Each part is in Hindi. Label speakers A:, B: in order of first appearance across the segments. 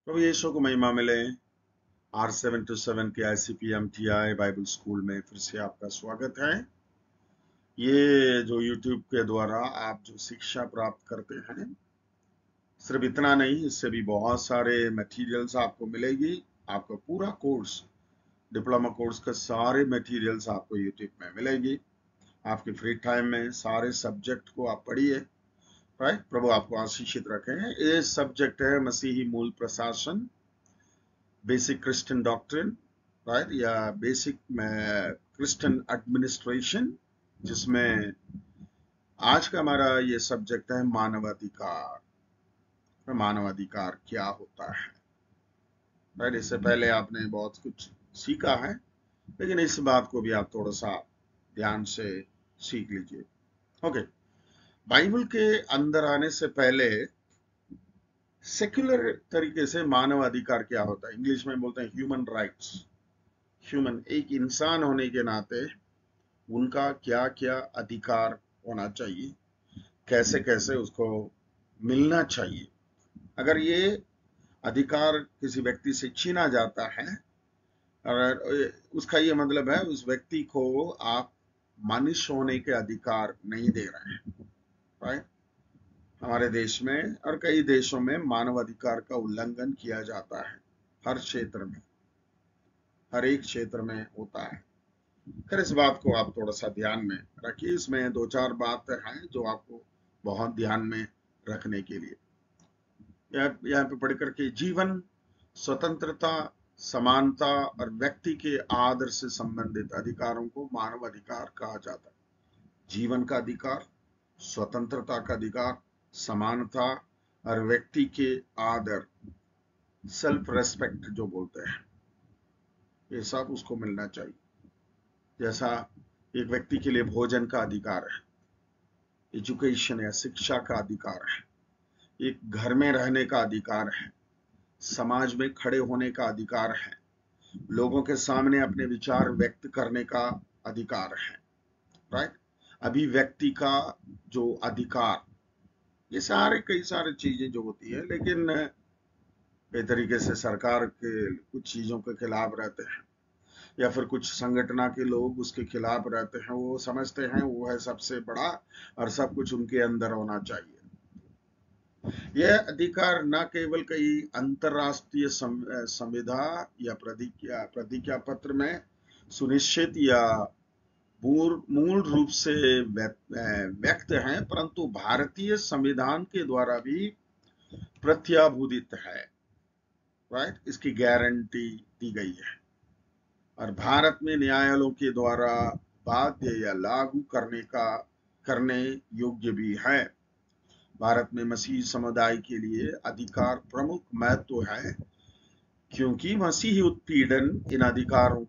A: प्रभु यीशु को महिमा मिले। R727 के ICPMTI बाइबल स्कूल में फिर से आपका स्वागत है। ये जो YouTube के द्वारा आप जो शिक्षा प्राप्त करते हैं, सिर्फ इतना नहीं, इससे भी बहुत सारे मटेरियल्स आपको मिलेगी। आपका पूरा कोर्स, डिप्लोमा कोर्स का सारे मटेरियल्स आपको YouTube में मिलेगी। आपके फ्री टाइम में सारे सब्जेक्ट को आप पढ़िए। राइट, प्रभु आपको आशीषित रखें। ये सब्जेक्ट है मसीही मूल प्रशासन, बेसिक क्रिश्चियन डॉक्ट्रिन, राइट, या बेसिक क्रिश्चियन एडमिनिस्ट्रेशन, जिसमें आज का हमारा ये सब्जेक्ट है मानवाधिकार। मानवाधिकार क्या होता है? राइट, इससे पहले आपने बहुत कुछ सीखा है, लेकिन इस बात को भी आप थोड़ा सा ध्यान से सीख लीजिए। ओके, बाइबल के अंदर आने से पहले सेक्युलर तरीके से मानव अधिकार क्या होता है, इंग्लिश में बोलते हैं ह्यूमन राइट्स। ह्यूमन, एक इंसान होने के नाते उनका क्या क्या अधिकार होना चाहिए, कैसे कैसे उसको मिलना चाहिए। अगर ये अधिकार किसी व्यक्ति से छीना जाता है, और उसका ये मतलब है उस व्यक्ति को आप मनुष्य होने के अधिकार नहीं दे रहे हैं। राइट, हमारे देश में और कई देशों में मानव अधिकार का उल्लंघन किया जाता है। हर क्षेत्र में, हर एक क्षेत्र में होता है। फिर इस बात को आप थोड़ा सा ध्यान में रखिए। इसमें दो चार बात हैं जो आपको बहुत ध्यान में रखने के लिए। यहाँ पे पढ़ करके जीवन, स्वतंत्रता, समानता और व्यक्ति के आदर से संबंधित अधिकारों को मानव अधिकार कहा जाता है। जीवन का अधिकार, स्वतंत्रता का अधिकार, समानता और व्यक्ति के आदर, सेल्फ रेस्पेक्ट जो बोलते हैं, ये सब उसको मिलना चाहिए। जैसा एक व्यक्ति के लिए भोजन का अधिकार है, एजुकेशन या शिक्षा का अधिकार है, एक घर में रहने का अधिकार है, समाज में खड़े होने का अधिकार है, लोगों के सामने अपने विचार व्यक्त करने का अधिकार है। राइट, अभिव्यक्ति का जो अधिकार, ये सारे कई सारे चीजें जो होती है, लेकिन कई तरीके से सरकार के कुछ चीजों के खिलाफ रहते हैं, या फिर कुछ संगठना के लोग उसके खिलाफ रहते हैं। वो समझते हैं वो है सबसे बड़ा और सब कुछ उनके अंदर होना चाहिए। यह अधिकार न केवल कई अंतरराष्ट्रीय संविधा या प्रतिज्ञा पत्र में सुनिश्चित या मूल रूप से व्यक्त है, परंतु भारतीय संविधान के द्वारा भी प्रत्याभूतित है। राइट, इसकी गारंटी दी गई है और भारत में न्यायालयों के द्वारा बाध्य या लागू करने योग्य भी है। भारत में मसीही समुदाय के लिए अधिकार प्रमुख महत्व है, क्योंकि मसीही उत्पीड़न इन अधिकारों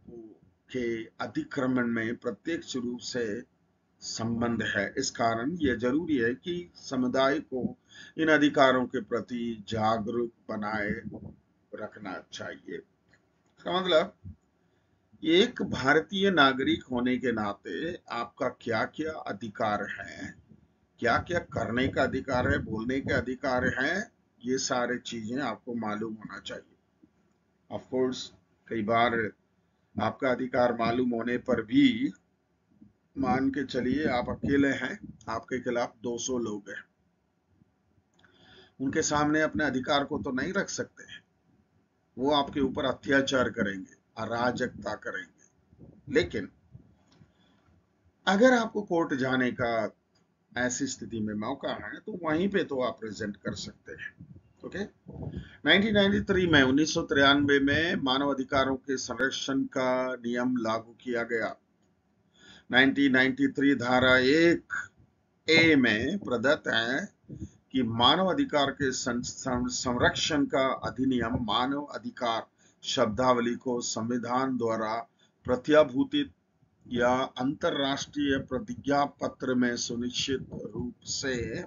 A: के अतिक्रमण में प्रत्यक्ष रूप से संबंध है। इस कारण यह जरूरी है कि समुदाय को इन अधिकारों के प्रति जागरूक बनाए रखना चाहिए। इसका मतलब, एक भारतीय नागरिक होने के नाते आपका क्या क्या अधिकार है, क्या क्या करने का अधिकार है, बोलने के अधिकार है, ये सारे चीजें आपको मालूम होना चाहिए। ऑफ कोर्स, कई बार आपका अधिकार मालूम होने पर भी, मान के चलिए आप अकेले हैं, आपके खिलाफ 200 लोग हैं, उनके सामने अपने अधिकार को तो नहीं रख सकते। वो आपके ऊपर अत्याचार करेंगे, अराजकता करेंगे। लेकिन अगर आपको कोर्ट जाने का ऐसी स्थिति में मौका है, तो वहीं पे तो आप प्रेजेंट कर सकते हैं। ओके, 1993 में मानव अधिकारों के संरक्षण का नियम लागू किया गया। 1993 धारा 1A में प्रदत्त है कि मानव अधिकार के संरक्षण का अधिनियम मानव अधिकार शब्दावली को संविधान द्वारा प्रत्याभूतित या अंतरराष्ट्रीय प्रतिज्ञा पत्र में सुनिश्चित रूप से,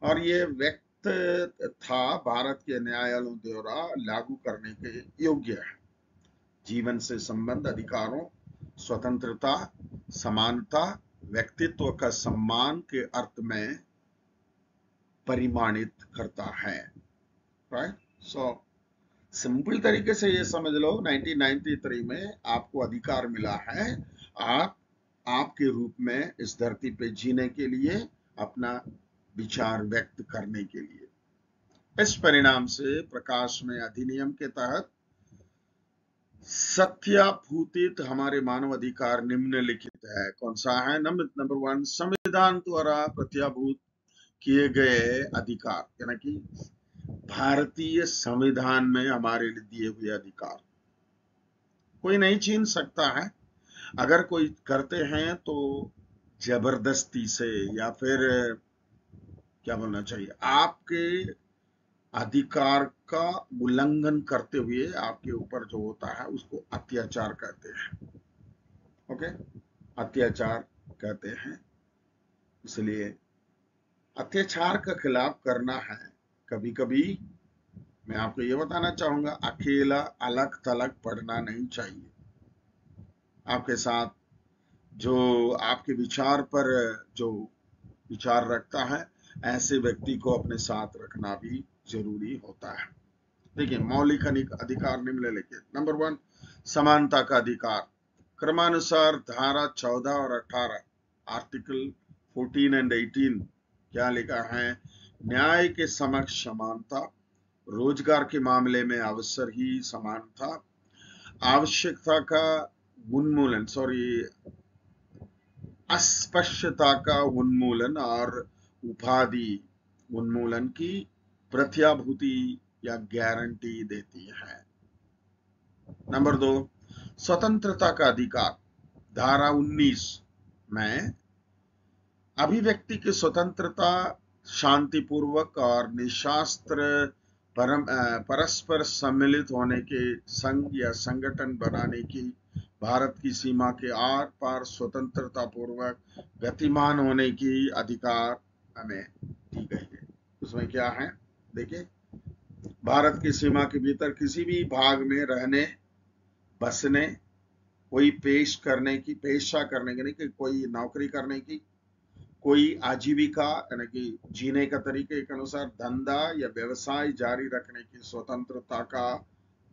A: और ये व्यक्त था, भारत के न्यायालयों द्वारा लागू करने के योग्य है। जीवन से संबंध अधिकारों, स्वतंत्रता, समानता, व्यक्तित्व का सम्मान के अर्थ में परिमाणित करता है। राइट, सो सिंपल तरीके से ये समझ लो 1993 में आपको अधिकार मिला है आप आपके रूप में इस धरती पे जीने के लिए, अपना विचार व्यक्त करने के लिए। इस परिणाम से प्रकाश में अधिनियम के तहत सत्याभूतित हमारे मानव अधिकार निम्नलिखित है। कौन सा है? नंबर 1, संविधान द्वारा प्रत्याभूत किए गए अधिकार, यानी कि भारतीय संविधान में हमारे लिए दिए हुए अधिकार कोई नहीं छीन सकता है। अगर कोई करते हैं तो जबरदस्ती से, या फिर क्या बोलना चाहिए, आपके अधिकार का उल्लंघन करते हुए आपके ऊपर जो होता है उसको अत्याचार कहते हैं। ओके, अत्याचार कहते हैं। इसलिए अत्याचार का खिलाफ करना है। कभी कभी मैं आपको ये बताना चाहूंगा, अकेला अलग थलग पढ़ना नहीं चाहिए। आपके साथ जो आपके विचार पर जो विचार रखता है, ऐसे व्यक्ति को अपने साथ रखना भी जरूरी होता है। देखिए, मौलिक अधिकार निम्नलिखित। नंबर 1, समानता का अधिकार। क्रमानुसार धारा 14 और 18, आर्टिकल 14 एंड 18 क्या लिखा है? न्याय के समक्ष समानता, रोजगार के मामले में अवसर ही समानता, आवश्यकता का उन्मूलन, अस्पष्टता का उन्मूलन और उपाधि उन्मूलन की प्रत्याभूति या गारंटी देती है। नंबर 2, स्वतंत्रता का अधिकार। धारा 19 में अभिव्यक्ति की स्वतंत्रता, शांतिपूर्वक और निशास्त्र परस्पर सम्मिलित होने के संघ या संगठन बनाने की, भारत की सीमा के आर पार स्वतंत्रता पूर्वक गतिमान होने की अधिकार हमें दी गई है। उसमें क्या है? देखिए, भारत की सीमा के भीतर किसी भी भाग में रहने, बसने, कोई पेशा करने की नहीं, कि कोई नौकरी करने की, कोई आजीविका यानी कि जीने का तरीके के अनुसार धंधा या व्यवसाय जारी रखने की स्वतंत्रता का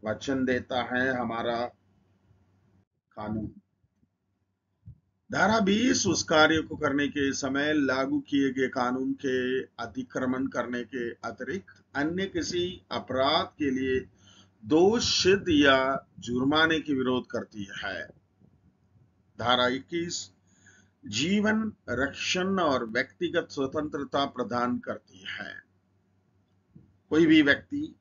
A: वचन देता है हमारा कानून। धारा 20 उस कार्य को करने के समय लागू किए गए कानून के अतिक्रमण करने के अतिरिक्त अन्य किसी अपराध के लिए दोषित या जुर्माने की विरोध करती है। धारा 21 जीवन रक्षण और व्यक्तिगत स्वतंत्रता प्रदान करती है। कोई भी व्यक्ति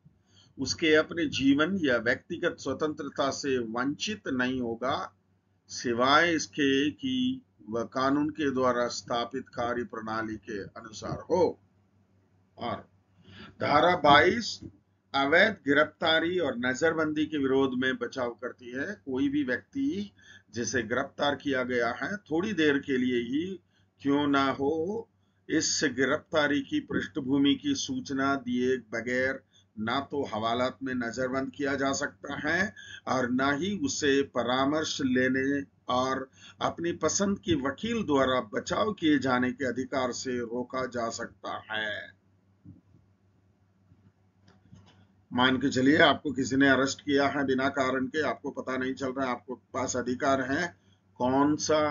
A: उसके अपने जीवन या व्यक्तिगत स्वतंत्रता से वंचित नहीं होगा, सिवाय इसके कि वह कानून के द्वारा स्थापित कार्य प्रणाली के अनुसार हो। और धारा 22 अवैध गिरफ्तारी और नजरबंदी के विरोध में बचाव करती है। कोई भी व्यक्ति जिसे गिरफ्तार किया गया है, थोड़ी देर के लिए ही क्यों ना हो, इस गिरफ्तारी की पृष्ठभूमि की सूचना दिए बगैर ना तो हवालात में नजरबंद किया जा सकता है और ना ही उसे परामर्श लेने और अपनी पसंद के वकील द्वारा बचाव किए जाने के अधिकार से रोका जा सकता है। मान के चलिए आपको किसी ने अरेस्ट किया है बिना कारण के, आपको पता नहीं चल रहा है, आपको पास अधिकार है कौन सा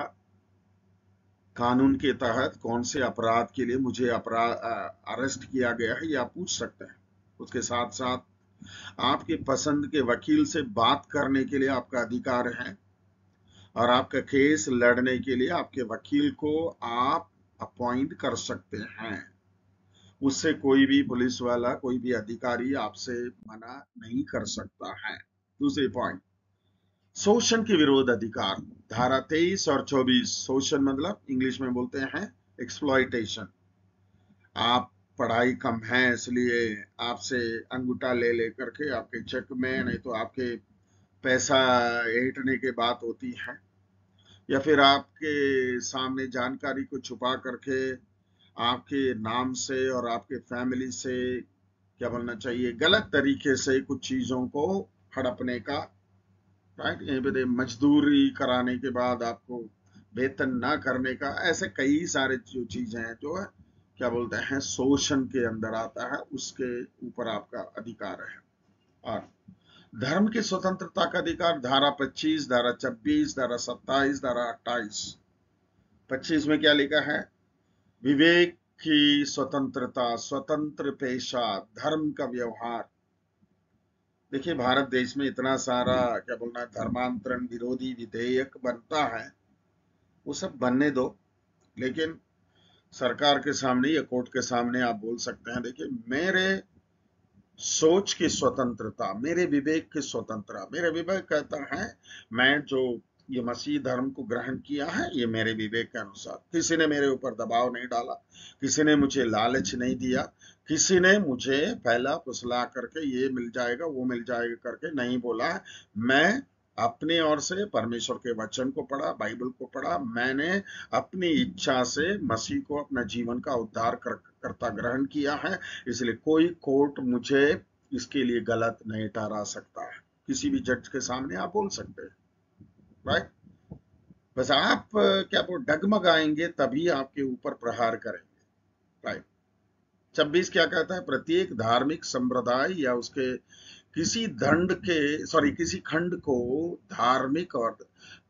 A: कानून के तहत कौन से अपराध के लिए मुझे अरेस्ट किया गया है, ये आप पूछ सकते हैं। उसके साथ साथ आपके पसंद के वकील से बात करने के लिए आपका अधिकार है, और आपका केस लड़ने के लिए आपके वकील को आप अपॉइंट कर सकते हैं। उससे कोई भी पुलिस वाला, कोई भी अधिकारी आपसे मना नहीं कर सकता है। दूसरी पॉइंट, शोषण के विरोध अधिकार। धारा 23 और 24, शोषण मतलब इंग्लिश में बोलते हैं एक्सप्लॉइटेशन। आप पढ़ाई कम है इसलिए आपसे अंगूठा ले लेकर के आपके चेक में, नहीं तो आपके पैसा ऐंठने की बात होती है, या फिर आपके सामने जानकारी को छुपा करके आपके नाम से और आपके फैमिली से, क्या बोलना चाहिए, गलत तरीके से कुछ चीजों को हड़पने का, राइट, यहीं पे मजदूरी कराने के बाद आपको वेतन ना करने का, ऐसे कई सारे जो चीजें हैं जो है क्या बोलते हैं शोषण के अंदर आता है, उसके ऊपर आपका अधिकार है। और धर्म की स्वतंत्रता का अधिकार धारा 25, धारा 26, धारा 27, धारा 28। 25 में क्या लिखा है? विवेक की स्वतंत्रता, स्वतंत्र पेशा, धर्म का व्यवहार। देखिए भारत देश में इतना सारा क्या बोलना है धर्मांतरण विरोधी विधेयक बनता है, वो सब बनने दो, लेकिन सरकार के सामने या कोर्ट के सामने आप बोल सकते हैं देखिए मेरे सोच की स्वतंत्रता, मेरे विवेक की स्वतंत्रता। मेरे विवेक कहता है मैं जो ये मसीह धर्म को ग्रहण किया है ये मेरे विवेक के अनुसार, किसी ने मेरे ऊपर दबाव नहीं डाला, किसी ने मुझे लालच नहीं दिया, किसी ने मुझे पहला फुसला करके ये मिल जाएगा वो मिल जाएगा करके नहीं बोला। मैं अपनी ओर से परमेश्वर के वचन को पढ़ा, बाइबल को पढ़ा, मैंने अपनी इच्छा से मसीह को अपना जीवन का उद्धार करता ग्रहण किया है, इसलिए कोई कोर्ट मुझे इसके लिए गलत नहीं ठहरा सकता है। किसी भी जज के सामने आप बोल सकते हैं, राइट? बस आप क्या बोल डगमगाएंगे तभी आपके ऊपर प्रहार करेंगे, राइट? 26 क्या कहता है? प्रत्येक धार्मिक संप्रदाय या उसके किसी खंड को धार्मिक और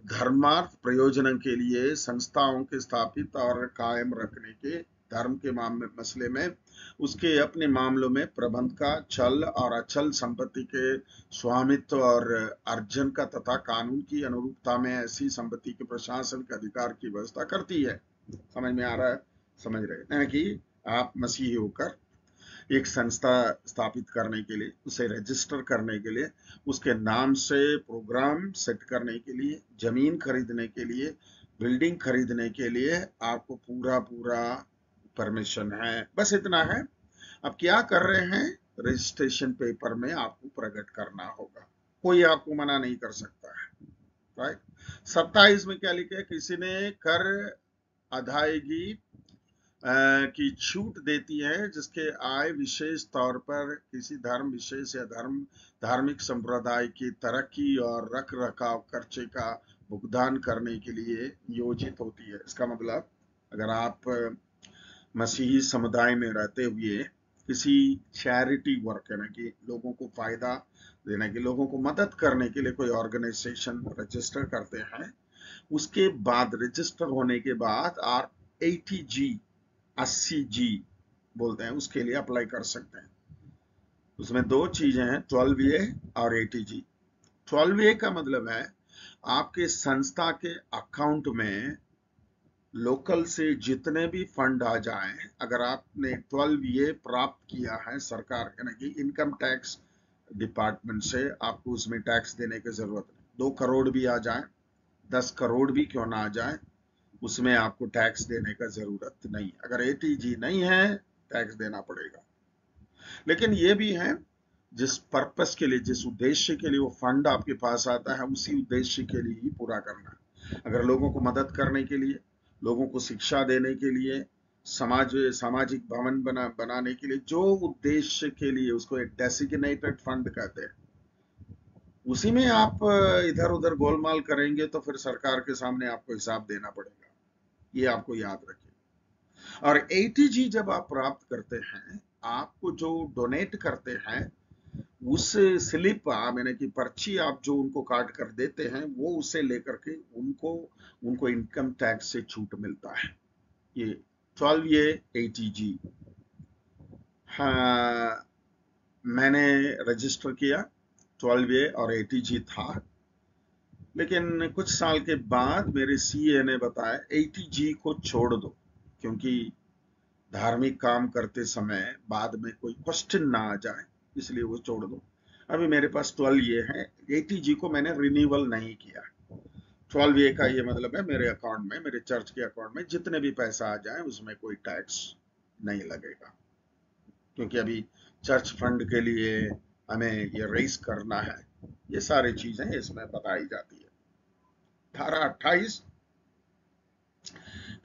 A: धर्मार्थ प्रयोजन के लिए संस्थाओं के स्थापित और कायम रखने के धर्म के मसले में उसके अपने मामलों में प्रबंध का चल और अचल संपत्ति के स्वामित्व और अर्जन का तथा कानून की अनुरूपता में ऐसी संपत्ति के प्रशासन के अधिकार की व्यवस्था करती है। समझ में आ रहा है? समझ रहे हैं कि आप मसीही होकर एक संस्था स्थापित करने के लिए, उसे रजिस्टर करने के लिए, उसके नाम से प्रोग्राम सेट करने के लिए, जमीन खरीदने के लिए, बिल्डिंग खरीदने के लिए आपको पूरा पूरा परमिशन है। बस इतना है। अब क्या कर रहे हैं? रजिस्ट्रेशन पेपर में आपको प्रकट करना होगा, कोई आपको मना नहीं कर सकता है, राइट? 27 में क्या लिखे? किसी ने कर अदायगी की छूट देती है जिसके आय विशेष तौर पर किसी धर्म विशेष या धार्मिक संप्रदाय की तरक्की और रख रखाव खर्चे का भुगतान करने के लिए योजित होती है। इसका मतलब अगर आप मसीही समुदाय में रहते हुए किसी चैरिटी वर्क है ना कि लोगों को फायदा देने के, लोगों को मदद करने के लिए कोई ऑर्गेनाइजेशन रजिस्टर करते हैं, उसके बाद रजिस्टर होने के बाद आप 80G बोलते हैं, उसके लिए अप्लाई कर सकते हैं। उसमें दो चीजें हैं, 12A और 80G। 12A का मतलब है आपके संस्था के अकाउंट में लोकल से जितने भी फंड आ जाएं, अगर आपने 12A प्राप्त किया है सरकार यानी कि इनकम टैक्स डिपार्टमेंट से, आपको उसमें टैक्स देने की जरूरत नहीं। 2 करोड़ भी आ जाए, 10 करोड़ भी क्यों ना आ जाए, उसमें आपको टैक्स देने का जरूरत नहीं। अगर 80G नहीं है टैक्स देना पड़ेगा। लेकिन ये भी है जिस पर्पस के लिए, जिस उद्देश्य के लिए वो फंड आपके पास आता है, उसी उद्देश्य के लिए ही पूरा करना है। अगर लोगों को मदद करने के लिए, लोगों को शिक्षा देने के लिए, सामाजिक भवन बनाने के लिए, जो उद्देश्य के लिए, उसको एक डेसिग्नेटेड फंड कहते हैं, उसी में आप इधर उधर गोलमाल करेंगे तो फिर सरकार के सामने आपको हिसाब देना पड़ेगा। ये आपको याद रखिए। और 80G जब आप प्राप्त करते हैं, आपको जो डोनेट करते हैं उस स्लिप यानी कि पर्ची आप जो उनको काट कर देते हैं, वो उसे लेकर के उनको इनकम टैक्स से छूट मिलता है। ये 12A 80G। हाँ, मैंने रजिस्टर किया, 12A और 80G था, लेकिन कुछ साल के बाद मेरे सीए ने बताया 80G को छोड़ दो, क्योंकि धार्मिक काम करते समय बाद में कोई क्वेश्चन ना आ जाए, इसलिए वो छोड़ दो। अभी मेरे पास 12A है, 80G को मैंने रिन्यूअल नहीं किया। 12A का ये मतलब है मेरे अकाउंट में, मेरे चर्च के अकाउंट में जितने भी पैसा आ जाए उसमें कोई टैक्स नहीं लगेगा, क्योंकि अभी चर्च फंड के लिए हमें ये रेस करना है। ये सारी चीजें इसमें बताई जाती है। धारा 28,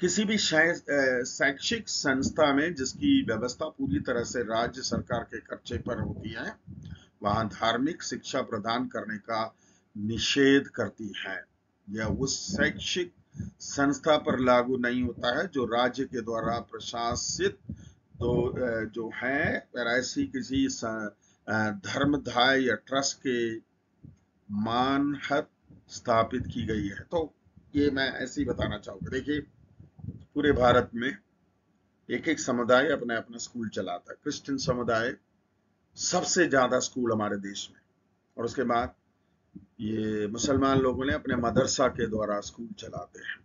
A: किसी भी शैक्षिक संस्था में जिसकी व्यवस्था पूरी तरह से राज्य सरकार के खर्चे पर होती है, वहां धार्मिक शिक्षा प्रदान करने का निषेध करती है। यह उस शैक्षिक संस्था पर लागू नहीं होता है जो राज्य के द्वारा प्रशासित जो है, ऐसी किसी धर्मदाय या ट्रस्ट के मानहत स्थापित की गई है। तो ये मैं ऐसे ही बताना चाहूंगा। देखिए, पूरे भारत में एक एक समुदाय अपना अपना स्कूल चलाता है। क्रिश्चियन समुदाय सबसे ज्यादा स्कूल हमारे देश में, और उसके बाद ये मुसलमान लोगों ने अपने मदरसा के द्वारा स्कूल चलाते हैं।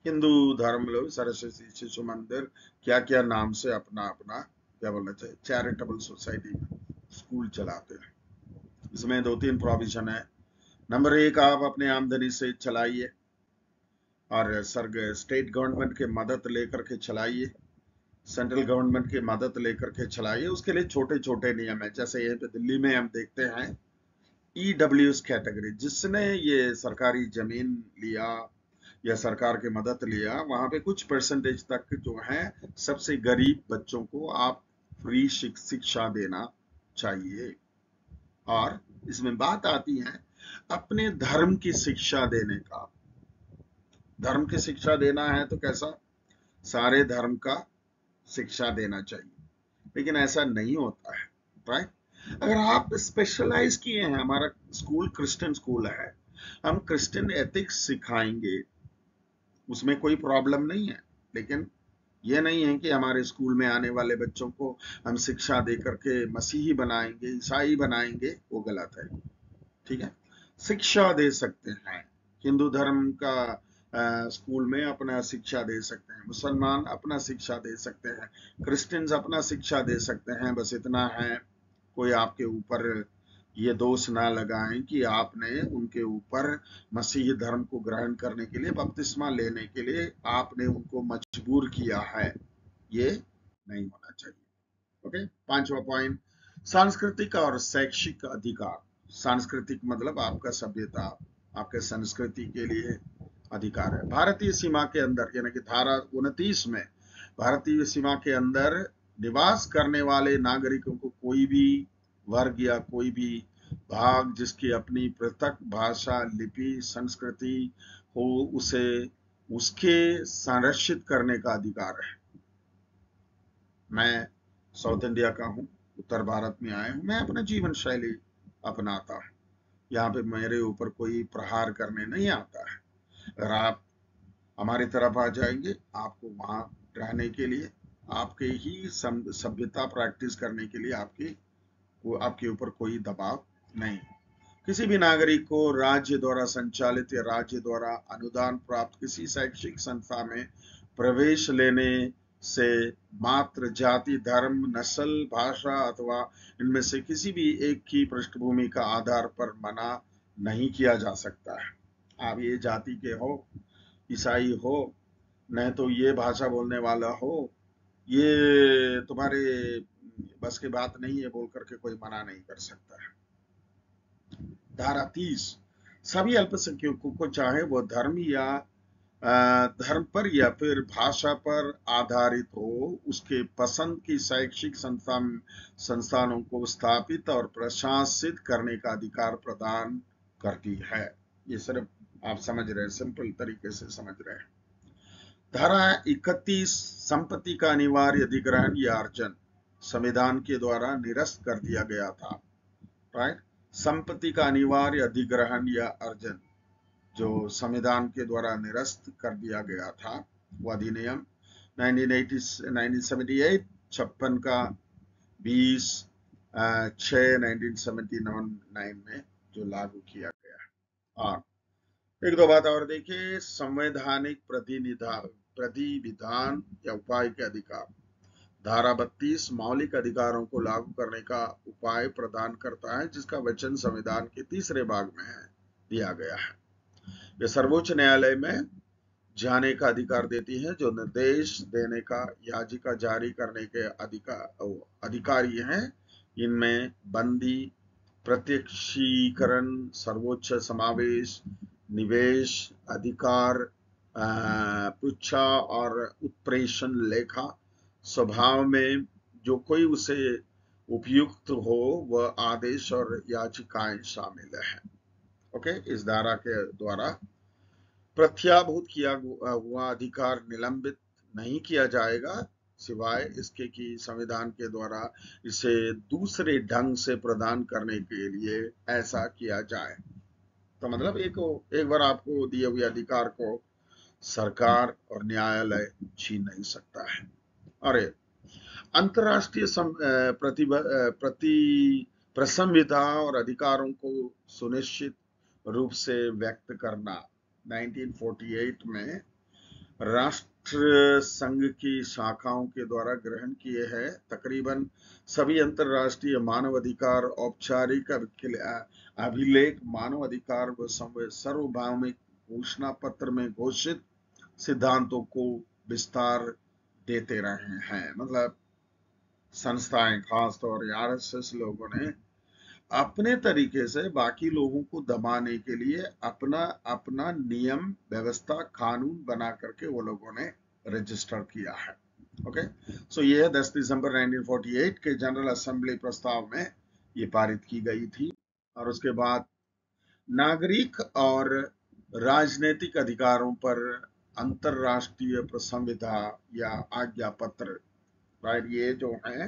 A: हिंदू धर्म लोग सरस्वती शिशु मंदिर क्या क्या नाम से अपना अपना क्या बोलना चाहिए चैरिटेबल सोसाइटी में स्कूल चलाते हैं। इसमें 2-3 प्रोविजन है। नंबर 1, आप अपने आमदनी से चलाइए और स्टेट गवर्नमेंट के मदद लेकर के चलाइए, सेंट्रल गवर्नमेंट की मदद लेकर के चलाइए। उसके लिए छोटे छोटे नियम है। जैसे यहाँ पे दिल्ली में हम देखते हैं EWS कैटेगरी, जिसने ये सरकारी जमीन लिया या सरकार की मदद लिया, वहां पे कुछ परसेंटेज तक जो है सबसे गरीब बच्चों को आप फ्री शिक्षा देना चाहिए। और इसमें बात आती है अपने धर्म की शिक्षा देने का। धर्म की शिक्षा देना है तो कैसा, सारे धर्म का शिक्षा देना चाहिए, लेकिन ऐसा नहीं होता है, राइट। अगर आप स्पेशलाइज किए हैं, हमारा स्कूल क्रिश्चियन स्कूल है, हम क्रिश्चियन एथिक्स सिखाएंगे, उसमें कोई प्रॉब्लम नहीं है। लेकिन ये नहीं है कि हमारे स्कूल में आने वाले बच्चों को हम शिक्षा दे करके मसीही बनाएंगे, ईसाई बनाएंगे, वो गलत है। ठीक है, शिक्षा दे सकते हैं। हिंदू धर्म का स्कूल में अपना शिक्षा दे सकते हैं, मुसलमान अपना शिक्षा दे सकते हैं, क्रिश्चियंस अपना शिक्षा दे सकते हैं। बस इतना है, कोई आपके ऊपर ये दोष ना लगाएं कि आपने उनके ऊपर मसीही धर्म को ग्रहण करने के लिए, बपतिस्मा लेने के लिए आपने उनको मजबूर किया है। ये नहीं होना चाहिए। ओके, 5वां पॉइंट, सांस्कृतिक और शैक्षिक अधिकार। सांस्कृतिक मतलब आपका सभ्यता, आपके संस्कृति के लिए अधिकार है। भारतीय सीमा के अंदर, यानी कि धारा 29 में, भारतीय सीमा के अंदर निवास करने वाले नागरिकों को कोई भी वर्ग या कोई भी भाग जिसकी अपनी पृथक भाषा, लिपि, संस्कृति हो, उसे उसके संरक्षित करने का अधिकार है। मैं साउथ इंडिया का हूँ, उत्तर भारत में आया हूँ, मैं अपना जीवन शैली अपनाता हूँ। यहाँ पे मेरे ऊपर कोई प्रहार करने नहीं आता है। अगर आप हमारी तरफ आ जाएंगे, आपको वहां रहने के लिए, आपके ही सभ्यता प्रैक्टिस करने के लिए आपके ऊपर कोई दबाव नहीं। किसी भी नागरिक को राज्य द्वारा संचालित या राज्य द्वारा अनुदान प्राप्त किसी शैक्षिक संस्था में प्रवेश लेने से मात्र जाति, धर्म, नस्ल, भाषा अथवा इनमें से किसी भी एक की पृष्ठभूमि का आधार पर मना नहीं किया जा सकता है। आप ये जाति के हो, ईसाई हो, नहीं तो ये भाषा बोलने वाला हो, ये तुम्हारे बस की बात नहीं है बोल करके कोई मना नहीं कर सकता है। धारा 30, सभी अल्पसंख्यकों को चाहे वो धर्म पर या फिर भाषा पर आधारित हो, उसके पसंद की शैक्षिक संस्थानों को स्थापित और प्रशासित करने का अधिकार प्रदान करती है। ये सिर्फ आप समझ रहे हैं, सिंपल तरीके से समझ रहे हैं। धारा 31, संपत्ति का अनिवार्य अधिग्रहण या अर्जन संविधान के द्वारा निरस्त कर दिया गया था, राइट। संपत्ति का अनिवार्य अधिग्रहण या अर्जन जो संविधान के द्वारा निरस्त कर दिया गया था, वो अधिनियम 1978 56 का 20/6/1979 में जो लागू किया गया है। और एक दो बात और देखिए, संवैधानिक प्रतिविधान या उपाय के अधिकार। धारा 32 मौलिक अधिकारों को लागू करने का उपाय प्रदान करता है, जिसका वचन संविधान के 3रे भाग में है दिया गया है। यह सर्वोच्च न्यायालय में जाने का अधिकार देती है, जो निर्देश देने का याचिका जारी करने के अधिकारी हैं। इनमें बंदी, प्रत्यक्षीकरण, सर्वोच्च समावेश, निवेश अधिकार, पृच्छा और उत्प्रेषण लेखा स्वभाव में जो कोई उसे उपयुक्त हो वह आदेश और याचिकाएं शामिल है। ओके, इस धारा के द्वारा प्रत्याभूत किया हुआ अधिकार निलंबित नहीं किया जाएगा, सिवाय इसके कि संविधान के द्वारा इसे दूसरे ढंग से प्रदान करने के लिए ऐसा किया जाए। तो मतलब एक बार आपको दिए हुए अधिकार को सरकार और न्यायालय छीन नहीं सकता है। और अंतर्राष्ट्रीय प्रसंविधा और अधिकारों को सुनिश्चित रूप से व्यक्त करना 1948 में राष्ट्र संघ की शाखाओं के द्वारा ग्रहण किए हैं। तकरीबन सभी अंतर्राष्ट्रीय मानवाधिकार औपचारिक अभिलेख मानवाधिकार व सार्वभौमिक घोषणा पत्र में घोषित सिद्धांतों को विस्तार देते रहे हैं। मतलब संस्थाएं, खासतौर आरएसएस लोगों ने अपने तरीके से बाकी लोगों को दबाने के लिए अपना अपना नियम व्यवस्था कानून बना करके वो लोगों ने रजिस्टर किया है। ओके, सो ये 10 दिसंबर 1948 के जनरल असेंबली प्रस्ताव में ये पारित की गई थी। और उसके बाद नागरिक और राजनीतिक अधिकारों पर अंतरराष्ट्रीय संविधा या आज्ञा पत्र, राइट, ये जो है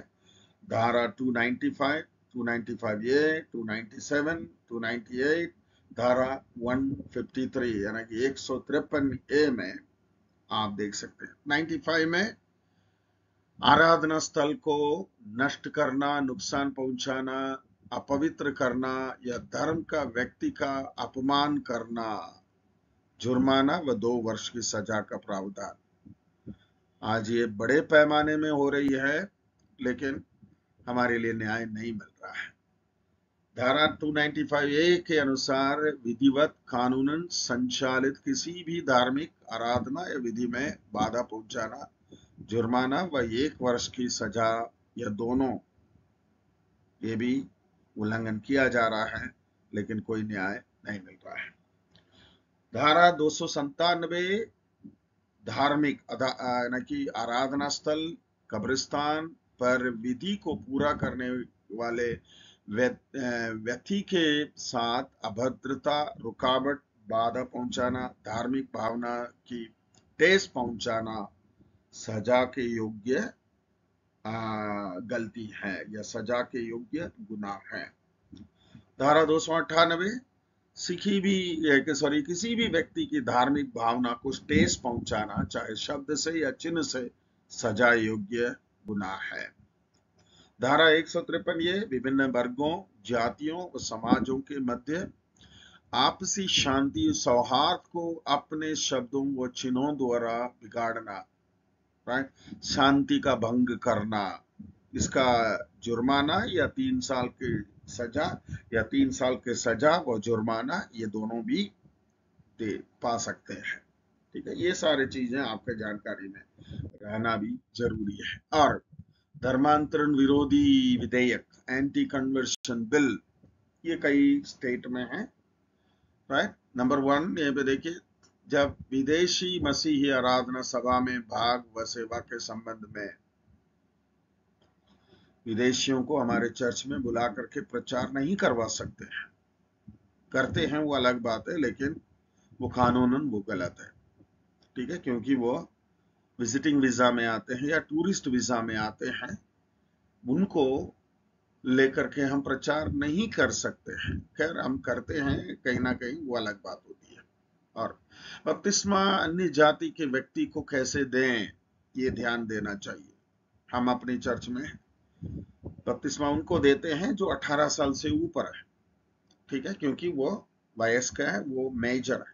A: धारा 295, 295A, 297, 298, धारा 153 यानी कि 153A में आप देख सकते हैं। 95 में आराधना स्थल को नष्ट करना, नुकसान पहुंचाना, अपवित्र करना या धर्म का व्यक्ति का अपमान करना जुर्माना व 2 वर्ष की सजा का प्रावधान। आज ये बड़े पैमाने में हो रही है, लेकिन हमारे लिए न्याय नहीं मिल रहा है। धारा 295A के अनुसार विधिवत कानूनन संचालित किसी भी धार्मिक आराधना या विधि में बाधा पहुंचाना जुर्माना व 1 वर्ष की सजा या दोनों, ये भी उल्लंघन किया जा रहा है, लेकिन कोई न्याय नहीं मिल रहा है। धारा 297 धार्मिक यानी कि आराधना स्थल, कब्रिस्तान पर विधि को पूरा करने वाले व्यक्ति के साथ अभद्रता, रुकावट, बाधा पहुंचाना, धार्मिक भावना की ठेस पहुंचाना सजा के योग्य गलती है या सजा के योग्य गुनाह है। धारा 298 किसी भी व्यक्ति की धार्मिक भावना को ठेस पहुंचाना, चाहे शब्द से या चिन्ह से, सजा योग्य गुनाह है। धारा 153 ये विभिन्न वर्गों, जातियों और समाजों के मध्य आपसी शांति सौहार्द को अपने शब्दों व चिन्हों द्वारा बिगाड़ना, राइट, शांति का भंग करना, इसका जुर्माना या 3 साल की सजा या 3 साल के सजा व जुर्माना, ये दोनों भी पा सकते हैं। ठीक है, ये सारी चीजें आपके जानकारी में रहना भी जरूरी है। और धर्मांतरण विरोधी विधेयक, एंटी कन्वर्शन बिल, ये कई स्टेट में है, राइट। नंबर 1 यहाँ पे देखिए, जब विदेशी मसीही आराधना सभा में भाग व सेवा के संबंध में विदेशियों को हमारे चर्च में बुला करके प्रचार नहीं करवा सकते हैं। करते हैं वो अलग बात है, लेकिन वो कानूनन वो गलत है। ठीक है, क्योंकि वो विजिटिंग वीजा में आते हैं या टूरिस्ट वीजा में आते हैं, उनको लेकर के हम प्रचार नहीं कर सकते हैं। खैर, हम करते हैं कहीं ना कहीं, वो अलग बात होती है। और बपतिस्मा अन्य जाति के व्यक्ति को कैसे दें, ये ध्यान देना चाहिए। हम अपनी चर्च में बपतिस्मा उनको देते हैं जो 18 साल से ऊपर है। ठीक है, क्योंकि वो वयस्क है, वो मेजर है।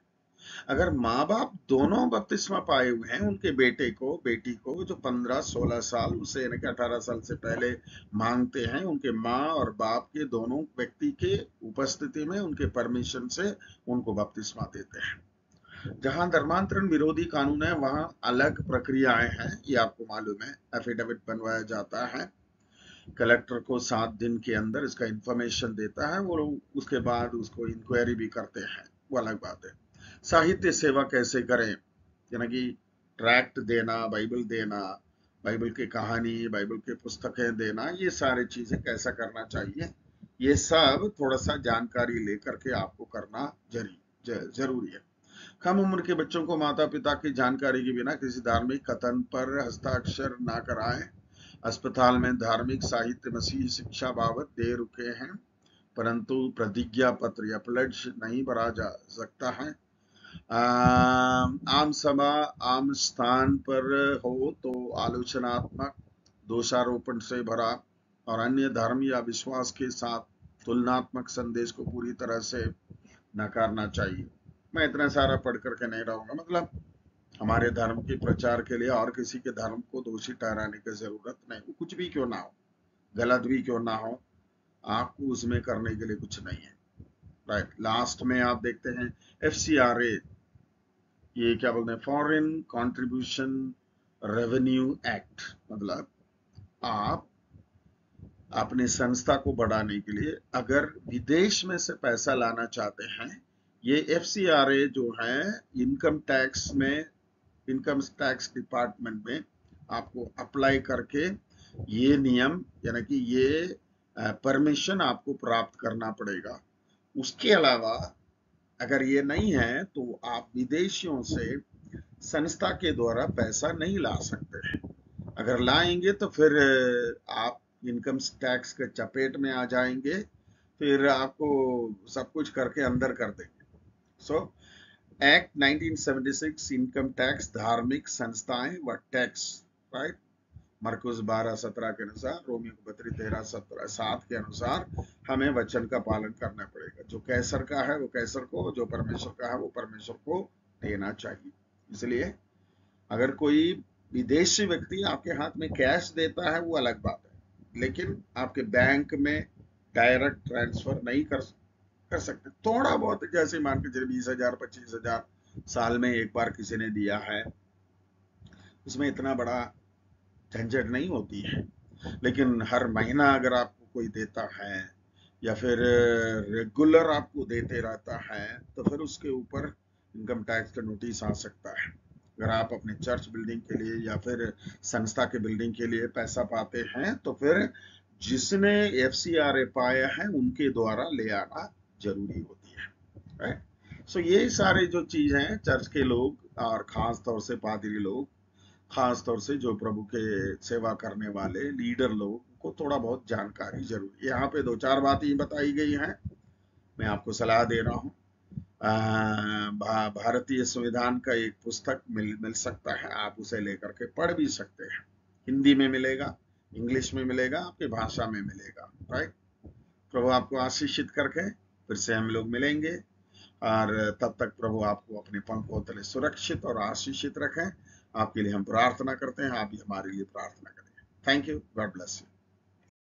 A: अगर माँ बाप दोनों बपतिस्मा पाए हुए हैं, उनके बेटे को बेटी को जो 15-16 साल उसे यानी कि 18 साल से पहले मांगते हैं, उनके माँ और बाप के दोनों व्यक्ति के उपस्थिति में उनके परमिशन से उनको बपतिस्मा देते हैं। जहां धर्मांतरण विरोधी कानून है, वहां अलग प्रक्रियाएं हैं, ये आपको मालूम है। एफिडेविट बनवाया जाता है, कलेक्टर को 7 दिन के अंदर इसका इंफॉर्मेशन देता है, वो उसके बाद उसको इंक्वायरी भी करते हैं, वो अलग बात है। साहित्य सेवा कैसे करें, यानी कि ट्रैक्ट देना, बाइबल देना, बाइबल की कहानी, बाइबल की पुस्तकें देना, ये सारी चीजें कैसा करना चाहिए, ये सब थोड़ा सा जानकारी लेकर के आपको करना जरूरी है। कम उम्र के बच्चों को माता पिता की जानकारी के बिना किसी धार्मिक कथन पर हस्ताक्षर ना कराएं। अस्पताल में धार्मिक साहित्य मसीही शिक्षा बाबत दे रुके हैं, परंतु प्रतिज्ञा पत्र या प्लेज नहीं भरा जा सकता है। आम सभा आम स्थान पर हो तो आलोचनात्मक, दोषारोपण से भरा और अन्य धर्म या विश्वास के साथ तुलनात्मक संदेश को पूरी तरह से नकारना चाहिए। मैं इतना सारा पढ़ करके नहीं रहूंगा, मतलब हमारे धर्म के प्रचार के लिए और किसी के धर्म को दोषी ठहराने की जरूरत नहीं। वो कुछ भी क्यों ना हो, गलत भी क्यों ना हो, आपको उसमें करने के लिए कुछ नहीं है। राइट, लास्ट में आप देखते हैं FCRA, ये क्या बोलते हैं, फॉरेन कंट्रीब्यूशन रेवेन्यू एक्ट। मतलब आप अपने संस्था को बढ़ाने के लिए अगर विदेश में से पैसा लाना चाहते हैं, ये FCRA जो है इनकम टैक्स डिपार्टमेंट में आपको अप्लाई करके ये नियम यानी कि ये परमिशन आपको प्राप्त करना पड़ेगा। उसके अलावा अगर ये नहीं है तो आप विदेशियों से संस्था के द्वारा पैसा नहीं ला सकते हैं। अगर लाएंगे तो फिर आप इनकम टैक्स के चपेट में आ जाएंगे, फिर आपको सब कुछ करके अंदर कर देंगे। सो एक्ट 1976 इनकम टैक्स धार्मिक संस्थाएं व टैक्स, राइट, मरकुस 12:17 के अनुसार, रोमियो को पत्री 13:7 के अनुसार हमें वचन का पालन करना पड़ेगा। जो कैसर का है वो कैसर को, जो परमेश्वर का है वो परमेश्वर को देना चाहिए। इसलिए अगर कोई विदेशी व्यक्ति आपके हाथ में कैश देता है वो अलग बात है, लेकिन आपके बैंक में डायरेक्ट ट्रांसफर नहीं कर सकते। थोड़ा बहुत जैसे मान के चलिए 20,000 25,000 साल में एक बार किसी ने दिया है, उसमें इतना बड़ा झंझट नहीं होती है। लेकिन हर महीना अगर आपको कोई देता है या फिर रेगुलर आपको देते रहता है तो फिर उसके ऊपर इनकम टैक्स का नोटिस आ सकता है। अगर आप अपने चर्च बिल्डिंग के लिए या फिर संस्था के बिल्डिंग के लिए पैसा पाते हैं तो फिर जिसने FCRA पाया है उनके द्वारा ले आना जरूरी होती है, राइट। सो ये सारे जो चीज हैं, चर्च के लोग और खास तौर से पादरी लोग, खास तौर से जो प्रभु के सेवा करने वाले लीडर लोग को थोड़ा बहुत जानकारी जरूरी। यहाँ पे 2-4 बातें बताई गई हैं, मैं आपको सलाह दे रहा हूँ। भारतीय संविधान का एक पुस्तक मिल सकता है, आप उसे लेकर के पढ़ भी सकते हैं। हिंदी में मिलेगा, इंग्लिश में मिलेगा, आपकी भाषा में मिलेगा, राइट। प्रभु आपको आशीषित करके फिर से हम लोग मिलेंगे, और तब तक प्रभु आपको अपने पंखों तले सुरक्षित और आशीषित रखें। आपके लिए हम प्रार्थना करते हैं, आप भी हमारे लिए प्रार्थना करें। Thank you, God bless you.